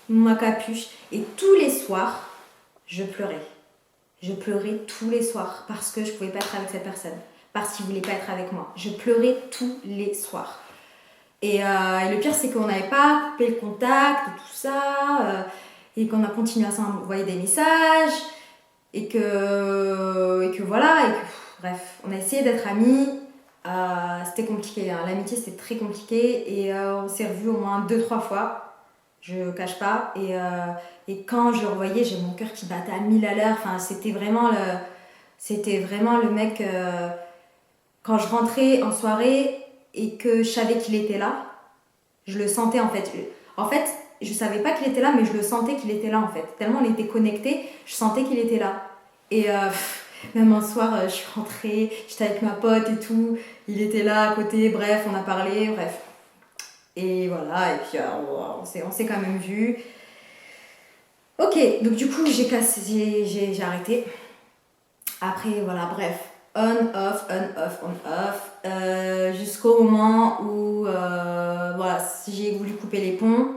ma capuche, et tous les soirs, je pleurais. Je pleurais tous les soirs parce que je ne pouvais pas être avec cette personne, parce qu'il ne voulait pas être avec moi. Je pleurais tous les soirs. Et le pire, c'est qu'on n'avait pas coupé le contact et tout ça, et qu'on a continué à s'envoyer des messages, et que voilà, bref, on a essayé d'être amis, c'était compliqué, hein. L'amitié c'était très compliqué, et on s'est revus au moins 2-3 fois, je cache pas, et quand je le revoyais, j'ai mon cœur qui battait à 1000 à l'heure, enfin, c'était vraiment le mec, quand je rentrais en soirée, et que je savais qu'il était là, je le sentais en fait. En fait, je savais pas qu'il était là, mais je le sentais qu'il était là en fait. Tellement on était connectés, je sentais qu'il était là. Et même un soir, je suis rentrée, j'étais avec ma pote et tout, il était là à côté, bref, on a parlé, bref. Et voilà, et puis on s'est quand même vus. Ok, donc du coup, j'ai arrêté. Après, voilà, bref. On, off, jusqu'au moment où voilà, j'ai voulu couper les ponts.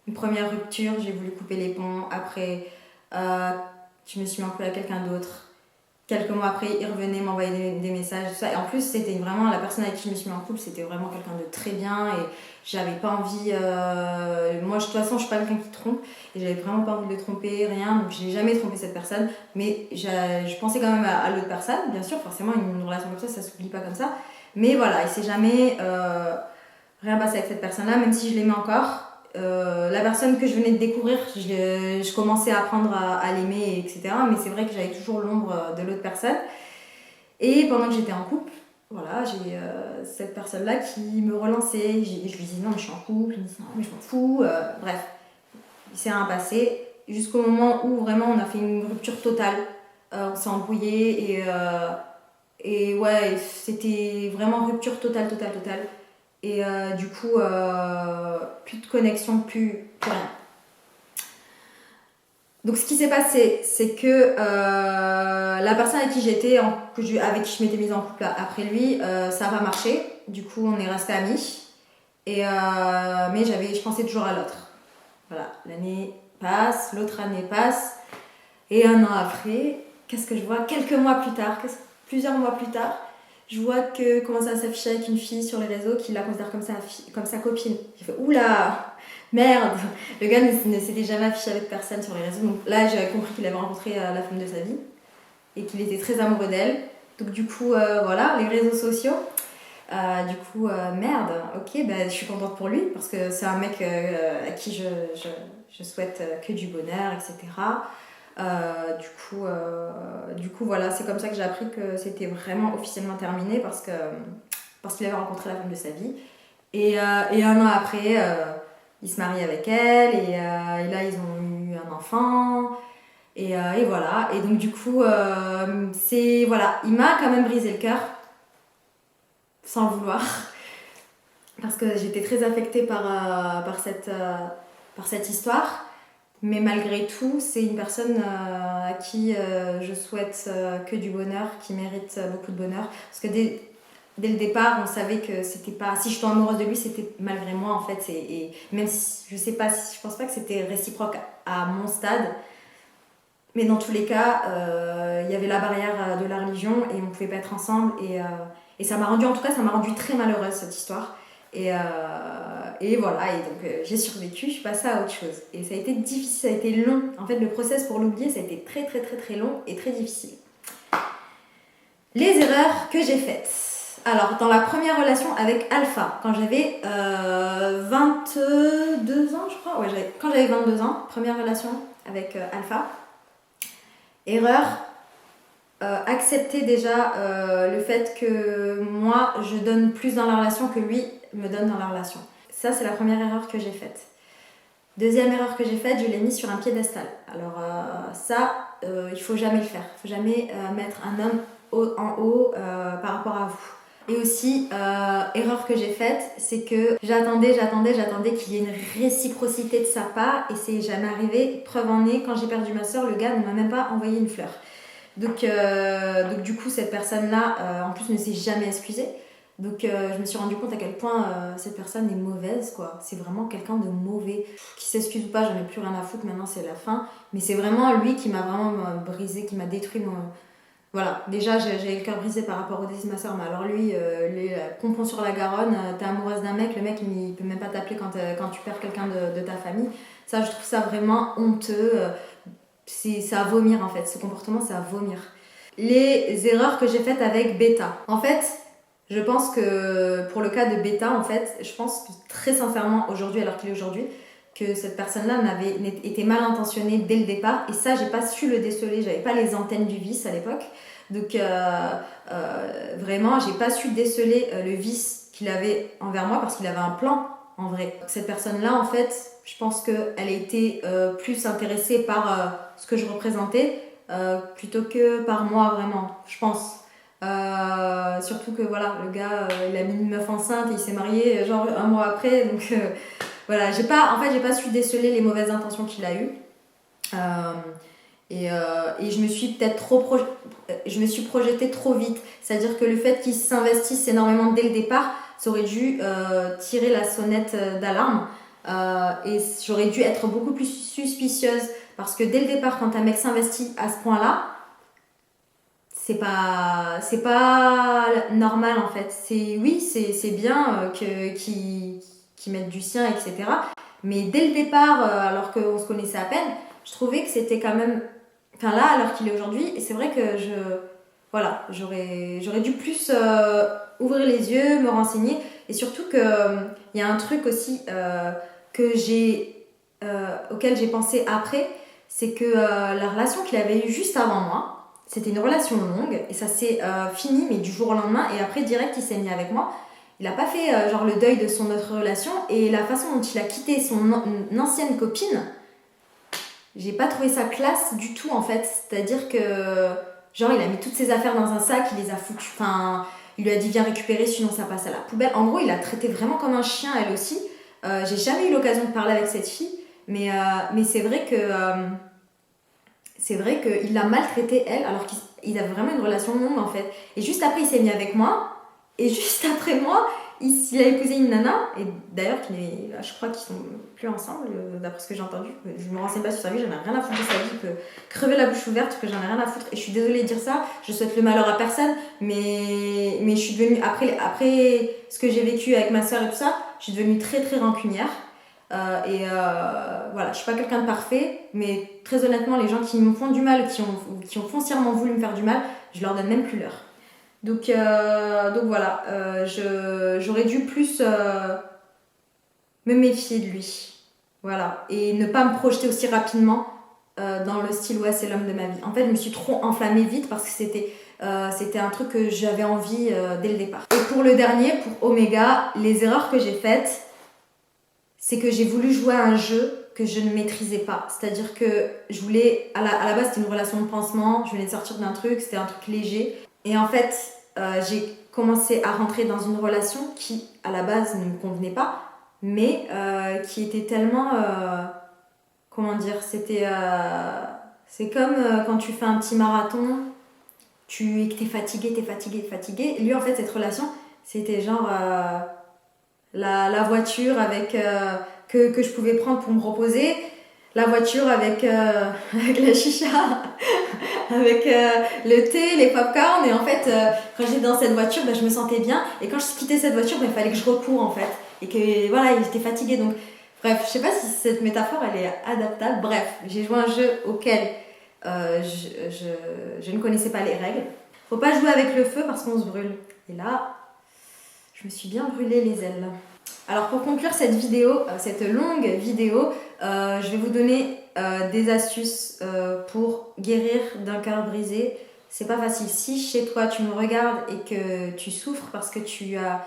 Une première rupture, j'ai voulu couper les ponts. Après, je me suis mis en couple avec quelqu'un d'autre. Quelques mois après, il revenait m'envoyer des messages, tout ça. Et en plus, c'était vraiment la personne avec qui je me suis mis en couple, c'était vraiment quelqu'un de très bien. Et j'avais pas envie. Moi, de toute façon, je suis pas quelqu'un qui trompe. Et j'avais vraiment pas envie de le tromper, rien. Donc, j'ai jamais trompé cette personne. Mais je pensais quand même à l'autre personne. Bien sûr, forcément, une relation comme ça s'oublie pas comme ça. Mais voilà, il s'est jamais rien passé avec cette personne-là, même si je l'aimais encore. La personne que je venais de découvrir, je commençais à apprendre à l'aimer, etc. Mais c'est vrai que j'avais toujours l'ombre de l'autre personne. Et pendant que j'étais en couple, voilà, j'ai cette personne-là qui me relançait. Je lui disais non, mais je suis en couple. Il me disait non, mais je m'en fous. Bref, il s'est rien passé. Jusqu'au moment où vraiment on a fait une rupture totale. On s'est embrouillé et ouais, c'était vraiment rupture totale. Et du coup, plus de connexion, plus rien. Donc ce qui s'est passé, c'est que la personne avec qui j'étais, avec qui je m'étais mise en couple après lui, ça n'a pas marché. Du coup, on est restés amis. Mais je pensais toujours à l'autre. Voilà, l'année passe, l'autre année passe. Et 1 an après, qu'est-ce que je vois ? Plusieurs mois plus tard, je vois que commence à s'afficher avec une fille sur les réseaux qui la considère comme sa copine. J'ai fait oula, merde. Le gars ne s'était jamais affiché avec personne sur les réseaux. Donc là, j'avais compris qu'il avait rencontré la femme de sa vie et qu'il était très amoureux d'elle. Donc du coup, voilà, les réseaux sociaux. Merde, ok, bah, je suis contente pour lui parce que c'est un mec à qui je souhaite que du bonheur, etc. Du coup, voilà, c'est comme ça que j'ai appris que c'était vraiment officiellement terminé parce qu'il avait rencontré la femme de sa vie. Et 1 an après, il se marie avec elle et là, ils ont eu un enfant. enfants. Et voilà. Et donc du coup, voilà, il m'a quand même brisé le cœur, sans le vouloir, parce que j'étais très affectée par cette histoire. Mais malgré tout, c'est une personne à qui je souhaite que du bonheur, qui mérite beaucoup de bonheur. Parce que dès le départ, on savait que c'était pas... Si je tombe amoureuse de lui, c'était malgré moi en fait. Et même si je sais pas, je pense pas que c'était réciproque à mon stade. Mais dans tous les cas, il y avait la barrière de la religion et on pouvait pas être ensemble. Et ça m'a rendue, en tout cas, ça m'a rendue très malheureuse cette histoire. Et voilà, et donc j'ai survécu, je suis passée à autre chose. Et ça a été difficile, ça a été long. En fait, le process pour l'oublier, ça a été très très très très long et très difficile. Les erreurs que j'ai faites. Alors, dans la première relation avec Alpha, quand j'avais 22 ans, je crois. Ouais, quand j'avais 22 ans, première relation avec Alpha. Erreur, accepter déjà le fait que moi, je donne plus dans la relation que lui me donne dans la relation. Ça, c'est la première erreur que j'ai faite. Deuxième erreur que j'ai faite, je l'ai mis sur un piédestal. Alors il faut jamais le faire. Il faut jamais mettre un homme en haut par rapport à vous. Et aussi, erreur que j'ai faite, c'est que j'attendais qu'il y ait une réciprocité de sa part et c'est jamais arrivé. Preuve en est, quand j'ai perdu ma soeur, le gars ne m'a même pas envoyé une fleur. Donc du coup, cette personne-là, en plus, ne s'est jamais excusée. Donc je me suis rendu compte à quel point cette personne est mauvaise, quoi. C'est vraiment quelqu'un de mauvais. Qui s'excuse ou pas, j'en ai plus rien à foutre, maintenant c'est la fin. Mais c'est vraiment lui qui m'a vraiment brisé, qui m'a détruit mon... Voilà, déjà j'avais le cœur brisé par rapport au décès de ma soeur, mais alors lui, les pompons sur la Garonne, t'es amoureuse d'un mec, le mec il peut même pas t'appeler quand tu perds quelqu'un de ta famille. Ça, je trouve ça vraiment honteux. C'est à vomir en fait, ce comportement c'est à vomir. Les erreurs que j'ai faites avec Beta. En fait, je pense que pour le cas de Beta, en fait, je pense que très sincèrement aujourd'hui, alors qu'il est aujourd'hui, que cette personne-là était mal intentionnée dès le départ. Et ça, j'ai pas su le déceler, j'avais pas les antennes du vice à l'époque. Donc vraiment, j'ai pas su déceler le vice qu'il avait envers moi parce qu'il avait un plan en vrai. Cette personne-là, en fait, je pense qu'elle a été plus intéressée par ce que je représentais plutôt que par moi vraiment, je pense. Surtout que voilà, le gars il a mis une meuf enceinte et il s'est marié genre un mois après, donc voilà, j'ai pas su déceler les mauvaises intentions qu'il a eues. Et je me suis peut-être je me suis projetée trop vite, c'est à dire que le fait qu'il s'investisse énormément dès le départ, ça aurait dû tirer la sonnette d'alarme et j'aurais dû être beaucoup plus suspicieuse parce que dès le départ, quand un mec s'investit à ce point là, c'est pas normal en fait. C'est bien qu'ils mettent du sien, etc. Mais dès le départ, alors qu'on se connaissait à peine, je trouvais que c'était quand même... Enfin là, alors qu'il est aujourd'hui, et c'est vrai que j'aurais dû plus ouvrir les yeux, me renseigner. Et surtout qu'il y a un truc aussi auquel j'ai pensé après, c'est que la relation qu'il avait eue juste avant moi, c'était une relation longue et ça s'est fini mais du jour au lendemain et après direct il s'est mis avec moi. Il n'a pas fait genre le deuil de son autre relation et la façon dont il a quitté son ancienne copine, j'ai pas trouvé ça classe du tout en fait. C'est-à-dire que genre il a mis toutes ses affaires dans un sac, il les a foutues, enfin il lui a dit viens récupérer sinon ça passe à la poubelle. En gros il l'a traité vraiment comme un chien elle aussi. J'ai jamais eu l'occasion de parler avec cette fille mais c'est vrai qu'il l'a maltraitée elle alors qu'il avait vraiment une relation longue en fait. Et juste après il s'est mis avec moi et juste après moi il a épousé une nana et d'ailleurs je crois qu'ils sont plus ensemble d'après ce que j'ai entendu. Je me renseigne pas sur sa vie, j'en ai rien à foutre de sa vie, il peut crever la bouche ouverte que j'en ai rien à foutre et je suis désolée de dire ça, je souhaite le malheur à personne mais je suis devenue après ce que j'ai vécu avec ma soeur et tout ça, je suis devenue très très rancunière. Voilà, je suis pas quelqu'un de parfait, mais très honnêtement, les gens qui me font du mal, qui ont foncièrement voulu me faire du mal, je leur donne même plus l'heure. Donc voilà, j'aurais dû plus me méfier de lui, voilà, et ne pas me projeter aussi rapidement dans le style ouais c'est l'homme de ma vie. En fait, je me suis trop enflammée vite parce que c'était un truc que j'avais envie dès le départ. Et pour le dernier, pour Omega, les erreurs que j'ai faites, c'est que j'ai voulu jouer à un jeu que je ne maîtrisais pas. C'est-à-dire que je voulais, à la base c'était une relation de pansement, je venais de sortir d'un truc, c'était un truc léger. Et en fait, j'ai commencé à rentrer dans une relation qui, à la base, ne me convenait pas, mais qui était tellement... comment dire, c'est comme quand tu fais un petit marathon, et que t'es fatigué. Lui, en fait, cette relation, c'était genre la voiture avec, que je pouvais prendre pour me reposer, la voiture avec, avec la chicha, avec le thé, les pop-corn. Et en fait, quand j'étais dans cette voiture, je me sentais bien. Et quand je quittais cette voiture, il fallait que je recours, en fait. Et que, voilà, il était fatigué. Donc, bref, je sais pas si cette métaphore, elle est adaptable. Bref, j'ai joué un jeu auquel je ne connaissais pas les règles. Faut pas jouer avec le feu parce qu'on se brûle. Et là, je me suis bien brûlé les ailes. Alors pour conclure cette vidéo, cette longue vidéo, je vais vous donner des astuces pour guérir d'un cœur brisé. C'est pas facile. Si chez toi tu me regardes et que tu souffres parce que tu as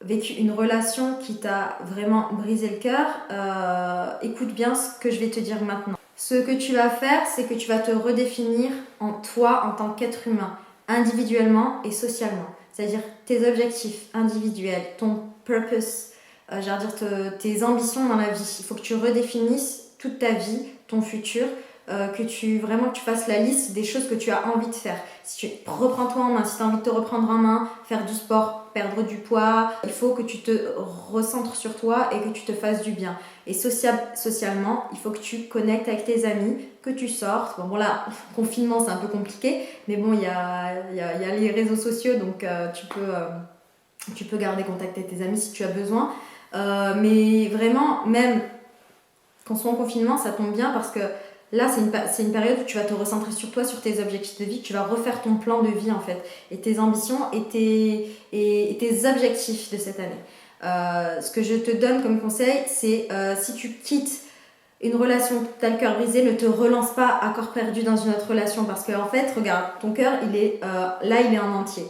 vécu une relation qui t'a vraiment brisé le cœur, écoute bien ce que je vais te dire maintenant. Ce que tu vas faire, c'est que tu vas te redéfinir en toi en tant qu'être humain, individuellement et socialement. C'est-à-dire tes objectifs individuels, ton purpose, tes ambitions dans la vie. Il faut que tu redéfinisses toute ta vie, ton futur, que tu fasses la liste des choses que tu as envie de faire. Si tu reprends-toi en main, si tu as envie de te reprendre en main, faire du sport, perdre du poids, il faut que tu te recentres sur toi et que tu te fasses du bien. Et socialement, il faut que tu connectes avec tes amis, que tu sortes. Bon là, confinement c'est un peu compliqué, mais bon, il y a les réseaux sociaux, donc tu peux garder contact avec tes amis si tu as besoin. Mais vraiment, même quand on soit en confinement, ça tombe bien parce que là, c'est une période où tu vas te recentrer sur toi, sur tes objectifs de vie, tu vas refaire ton plan de vie en fait, et tes ambitions et tes objectifs de cette année. Ce que je te donne comme conseil, c'est si tu quittes une relation, t'as le cœur brisé, ne te relance pas à corps perdu dans une autre relation parce que en fait, regarde, ton cœur, il est en entier.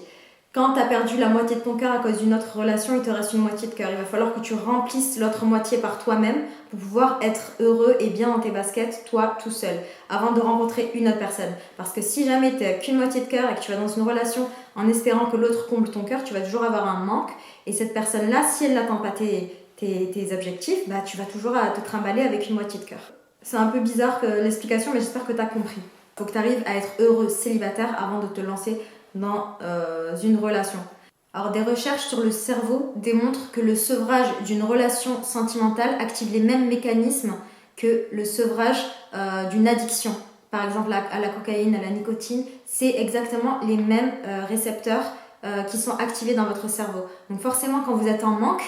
Quand tu as perdu la moitié de ton cœur à cause d'une autre relation, il te reste une moitié de cœur. Il va falloir que tu remplisses l'autre moitié par toi-même pour pouvoir être heureux et bien dans tes baskets, toi, tout seul, avant de rencontrer une autre personne. Parce que si jamais tu n'as qu'une moitié de cœur et que tu vas dans une relation en espérant que l'autre comble ton cœur, tu vas toujours avoir un manque. Et cette personne-là, si elle n'atteint pas tes objectifs, tu vas toujours te trimballer avec une moitié de cœur. C'est un peu bizarre l'explication, mais j'espère que tu as compris. Il faut que tu arrives à être heureux célibataire avant de te lancer dans une relation. Alors des recherches sur le cerveau démontrent que le sevrage d'une relation sentimentale active les mêmes mécanismes que le sevrage d'une addiction. Par exemple à la cocaïne, à la nicotine, c'est exactement les mêmes récepteurs qui sont activés dans votre cerveau. Donc forcément quand vous êtes en manque,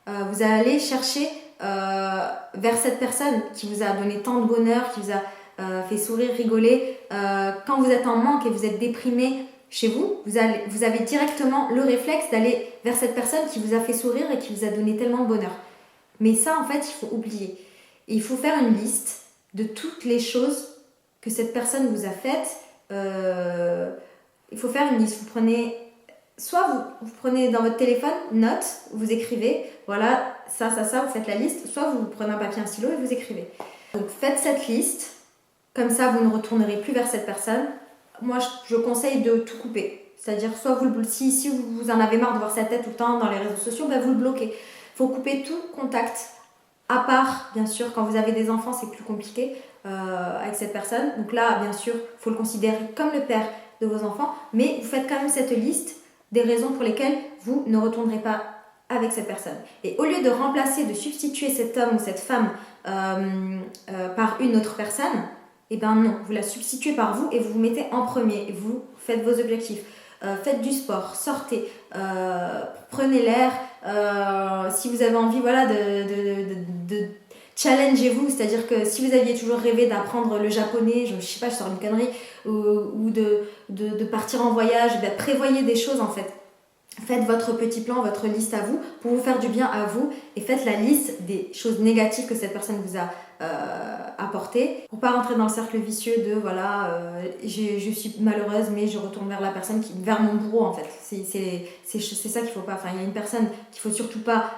vous allez chercher vers cette personne qui vous a donné tant de bonheur, qui vous a fait sourire, rigoler. Quand vous êtes en manque et vous êtes déprimé, chez vous, vous avez directement le réflexe d'aller vers cette personne qui vous a fait sourire et qui vous a donné tellement de bonheur. Mais ça, en fait, il faut oublier. Et il faut faire une liste de toutes les choses que cette personne vous a faites. Il faut faire une liste. Vous prenez dans votre téléphone, note, vous écrivez, voilà, ça, vous faites la liste. Soit vous prenez un papier, un stylo et vous écrivez. Donc faites cette liste. Comme ça, vous ne retournerez plus vers cette personne. Moi, je conseille de tout couper. C'est-à-dire, soit si vous en avez marre de voir sa tête tout le temps dans les réseaux sociaux, vous le bloquez. Il faut couper tout contact. À part, bien sûr, quand vous avez des enfants, c'est plus compliqué avec cette personne. Donc là, bien sûr, il faut le considérer comme le père de vos enfants. Mais vous faites quand même cette liste des raisons pour lesquelles vous ne retournerez pas avec cette personne. Et au lieu de substituer cet homme ou cette femme par une autre personne, eh bien non, vous la substituez par vous et vous vous mettez en premier. Et vous faites vos objectifs. Faites du sport, sortez, prenez l'air. Si vous avez envie de challengez-vous. C'est-à-dire que si vous aviez toujours rêvé d'apprendre le japonais, je sais pas, je sors une connerie, ou de partir en voyage, prévoyez des choses en fait. Faites votre petit plan, votre liste à vous, pour vous faire du bien à vous, et faites la liste des choses négatives que cette personne vous a apporter, pour pas rentrer dans le cercle vicieux de voilà, je suis malheureuse mais je retourne vers la personne, vers mon bourreau en fait. C'est ça qu'il faut pas. Enfin, il y a une personne qu'il faut surtout pas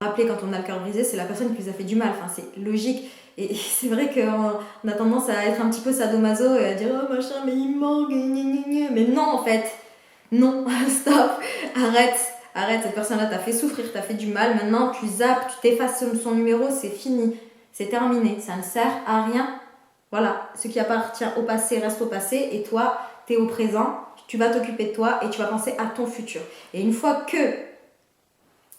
rappeler quand on a le cœur brisé, c'est la personne qui nous a fait du mal. Enfin, c'est logique. Et c'est vrai qu'on a tendance à être un petit peu sadomaso et à dire oh machin, mais il manque, gna gna gna. Mais non en fait, non, stop, arrête, cette personne-là t'a fait souffrir, t'a fait du mal, maintenant tu zappes, tu t'effaces son numéro, c'est fini, c'est terminé, ça ne sert à rien. Voilà, ce qui appartient au passé reste au passé et toi, t'es au présent, tu vas t'occuper de toi et tu vas penser à ton futur. Et une fois que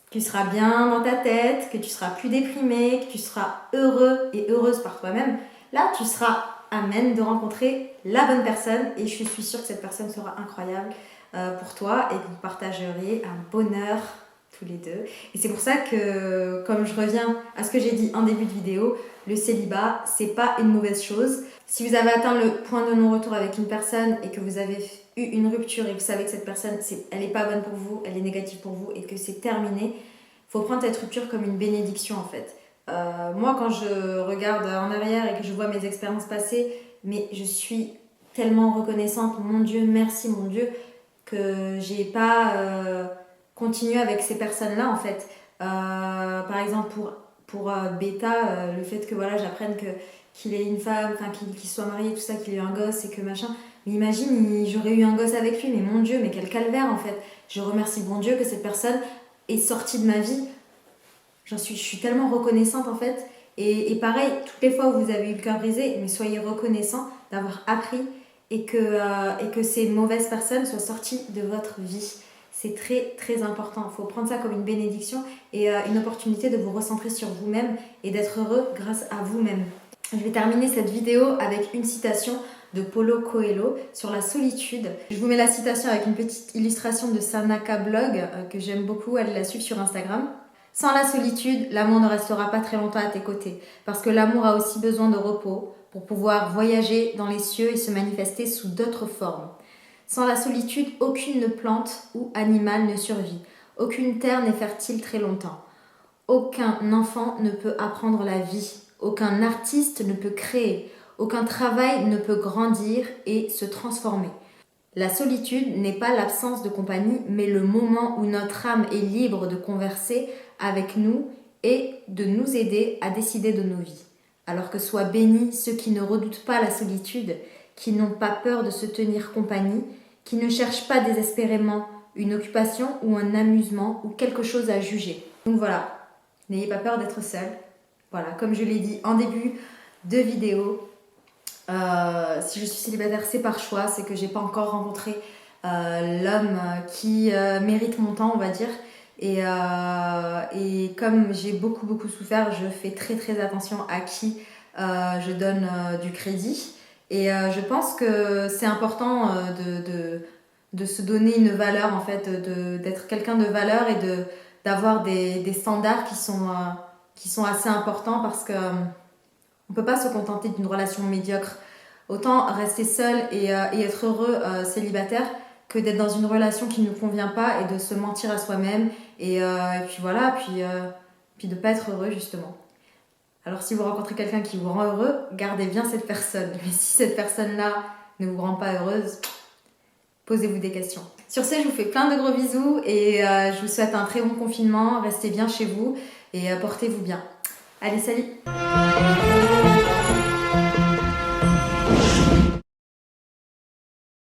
tu seras bien dans ta tête, que tu seras plus déprimé, que tu seras heureux et heureuse par toi-même, là tu seras à même de rencontrer la bonne personne et je suis sûre que cette personne sera incroyable pour toi et que vous partageriez un bonheur tous les deux. Et c'est pour ça que, comme je reviens à ce que j'ai dit en début de vidéo, le célibat, c'est pas une mauvaise chose. Si vous avez atteint le point de non-retour avec une personne et que vous avez eu une rupture et que vous savez que cette personne, elle n'est pas bonne pour vous, elle est négative pour vous et que c'est terminé, il faut prendre cette rupture comme une bénédiction en fait. Moi, quand je regarde en arrière et que je vois mes expériences passées, mais je suis tellement reconnaissante, mon Dieu, merci mon Dieu, que j'ai pas continué avec ces personnes-là en fait. Par exemple, pour Beta, le fait que voilà, j'apprenne qu'il ait une femme, qu'il soit marié, tout ça, qu'il ait eu un gosse et que machin. Mais imagine, j'aurais eu un gosse avec lui, mais mon Dieu, mais quel calvaire en fait. Je remercie bon Dieu que cette personne est sortie de ma vie. Je suis tellement reconnaissante en fait. Et pareil, toutes les fois où vous avez eu le cœur brisé, mais soyez reconnaissant d'avoir appris et que ces mauvaises personnes soient sorties de votre vie. C'est très très important. Il faut prendre ça comme une bénédiction et une opportunité de vous recentrer sur vous-même et d'être heureux grâce à vous-même. Je vais terminer cette vidéo avec une citation de Paulo Coelho sur la solitude. Je vous mets la citation avec une petite illustration de Sanaka Blog que j'aime beaucoup, elle la suit sur Instagram. Sans la solitude, l'amour ne restera pas très longtemps à tes côtés, parce que l'amour a aussi besoin de repos pour pouvoir voyager dans les cieux et se manifester sous d'autres formes. Sans la solitude, aucune plante ou animal ne survit, aucune terre n'est fertile très longtemps. Aucun enfant ne peut apprendre la vie, aucun artiste ne peut créer, aucun travail ne peut grandir et se transformer. La solitude n'est pas l'absence de compagnie, mais le moment où notre âme est libre de converser avec nous et de nous aider à décider de nos vies. Alors que soient bénis ceux qui ne redoutent pas la solitude, qui n'ont pas peur de se tenir compagnie, qui ne cherchent pas désespérément une occupation ou un amusement ou quelque chose à juger. Donc voilà, n'ayez pas peur d'être seul. Voilà, comme je l'ai dit en début de vidéo, si je suis célibataire, c'est par choix, c'est que j'ai pas encore rencontré l'homme qui mérite mon temps, on va dire. Et comme j'ai beaucoup souffert, je fais très très attention à qui je donne du crédit. Et je pense que c'est important de se donner une valeur, en fait, d'être quelqu'un de valeur et d'avoir des standards qui sont assez importants parce que on peut pas se contenter d'une relation médiocre. Autant rester seul et être heureux célibataire que d'être dans une relation qui ne nous convient pas et de se mentir à soi-même et puis voilà, puis de pas être heureux justement. Alors si vous rencontrez quelqu'un qui vous rend heureux, gardez bien cette personne. Mais si cette personne-là ne vous rend pas heureuse, posez-vous des questions. Sur ce, je vous fais plein de gros bisous et je vous souhaite un très bon confinement. Restez bien chez vous et portez-vous bien. Allez, salut!